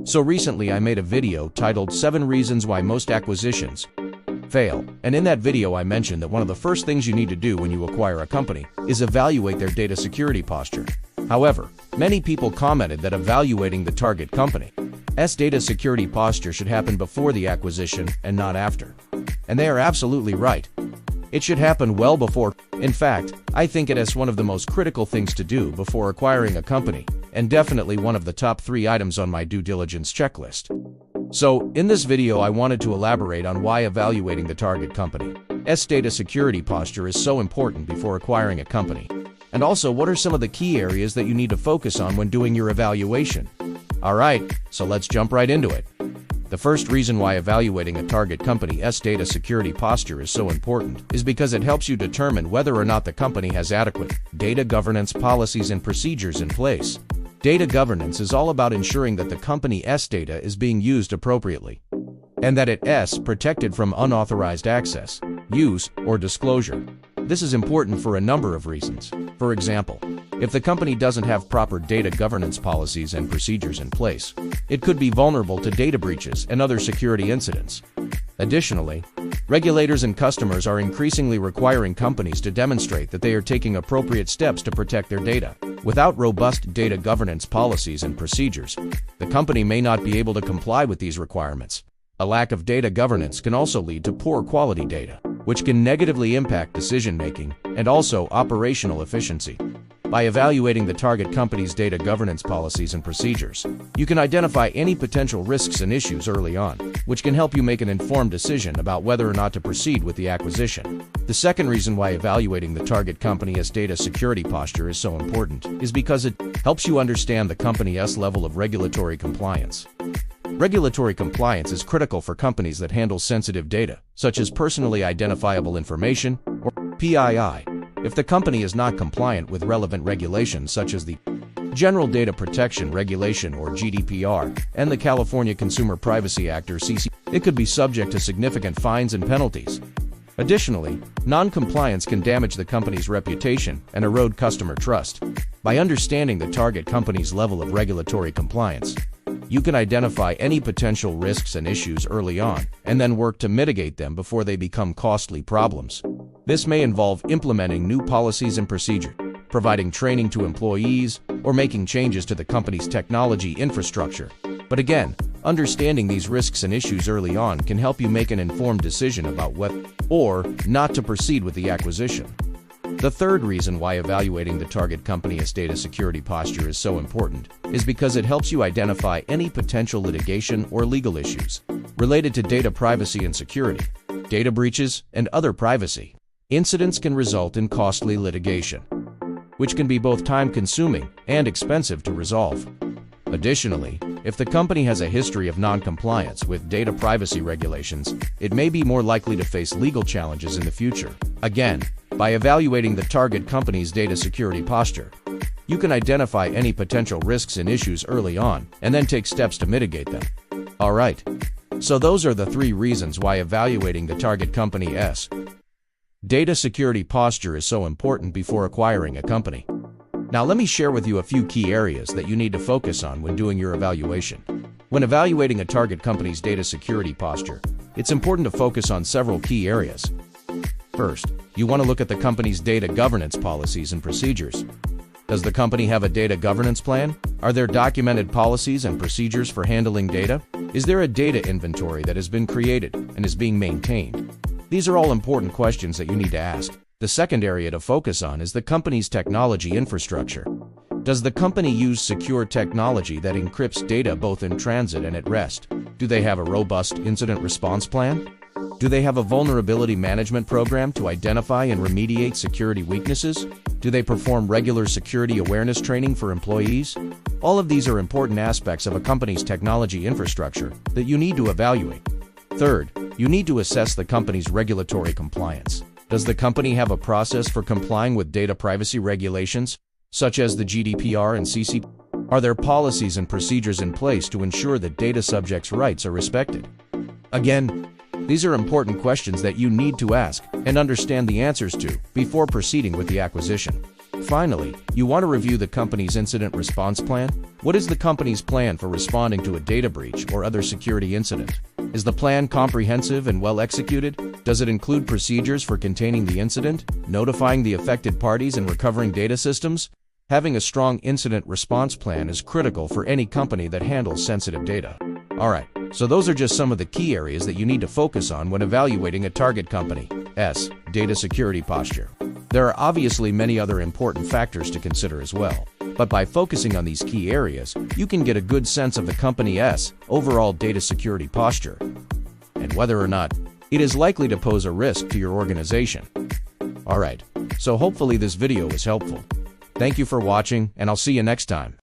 So recently I made a video titled 7 Reasons Why Most Acquisitions Fail, and in that video I mentioned that one of the first things you need to do when you acquire a company is evaluate their data security posture. However, many people commented that evaluating the target company's data security posture should happen before the acquisition and not after. And they are absolutely right. It should happen well before. In fact, I think it is one of the most critical things to do before acquiring a company, and definitely one of the top 3 items on my due diligence checklist. So, in this video I wanted to elaborate on why evaluating the target company's data security posture is so important before acquiring a company, and also what are some of the key areas that you need to focus on when doing your evaluation. Alright, so let's jump right into it. The first reason why evaluating a target company's data security posture is so important is because it helps you determine whether or not the company has adequate data governance policies and procedures in place. Data governance is all about ensuring that the company's data is being used appropriately, and that it is protected from unauthorized access, use, or disclosure. This is important for a number of reasons. For example, if the company doesn't have proper data governance policies and procedures in place, it could be vulnerable to data breaches and other security incidents. Additionally, regulators and customers are increasingly requiring companies to demonstrate that they are taking appropriate steps to protect their data. Without robust data governance policies and procedures, the company may not be able to comply with these requirements. A lack of data governance can also lead to poor quality data, which can negatively impact decision-making and also operational efficiency. By evaluating the target company's data governance policies and procedures, you can identify any potential risks and issues early on, which can help you make an informed decision about whether or not to proceed with the acquisition. The second reason why evaluating the target company's data security posture is so important is because it helps you understand the company's level of regulatory compliance. Regulatory compliance is critical for companies that handle sensitive data, such as personally identifiable information, or PII. If the company is not compliant with relevant regulations such as the General Data Protection Regulation or GDPR and the California Consumer Privacy Act or CC, it could be subject to significant fines and penalties. Additionally, non-compliance can damage the company's reputation and erode customer trust. By understanding the target company's level of regulatory compliance, you can identify any potential risks and issues early on, and then work to mitigate them before they become costly problems. This may involve implementing new policies and procedures, providing training to employees, or making changes to the company's technology infrastructure. But again, understanding these risks and issues early on can help you make an informed decision about whether or not to proceed with the acquisition. The third reason why evaluating the target company's data security posture is so important is because it helps you identify any potential litigation or legal issues related to data privacy and security. Data breaches and other privacy incidents can result in costly litigation, which can be both time-consuming and expensive to resolve. Additionally, if the company has a history of non-compliance with data privacy regulations, it may be more likely to face legal challenges in the future. Again, by evaluating the target company's data security posture, you can identify any potential risks and issues early on and then take steps to mitigate them. Alright, so those are the 3 reasons why evaluating the target company's data security posture is so important before acquiring a company. Now let me share with you a few key areas that you need to focus on when doing your evaluation. When evaluating a target company's data security posture, it's important to focus on several key areas. First, you want to look at the company's data governance policies and procedures. Does the company have a data governance plan? Are there documented policies and procedures for handling data? Is there a data inventory that has been created and is being maintained? These are all important questions that you need to ask. The second area to focus on is the company's technology infrastructure. Does the company use secure technology that encrypts data both in transit and at rest? Do they have a robust incident response plan? Do they have a vulnerability management program to identify and remediate security weaknesses? Do they perform regular security awareness training for employees? All of these are important aspects of a company's technology infrastructure that you need to evaluate. Third, you need to assess the company's regulatory compliance. Does the company have a process for complying with data privacy regulations, such as the GDPR and CC? Are there policies and procedures in place to ensure that data subjects' rights are respected? Again, these are important questions that you need to ask and understand the answers to before proceeding with the acquisition. Finally, you want to review the company's incident response plan. What is the company's plan for responding to a data breach or other security incident? Is the plan comprehensive and well executed? Does it include procedures for containing the incident, notifying the affected parties, and recovering data systems? Having a strong incident response plan is critical for any company that handles sensitive data. Alright, so those are just some of the key areas that you need to focus on when evaluating a target company's data security posture. There are obviously many other important factors to consider as well, but by focusing on these key areas, you can get a good sense of the company's overall data security posture and whether or not it is likely to pose a risk to your organization. Alright, so hopefully this video was helpful. Thank you for watching, and I'll see you next time.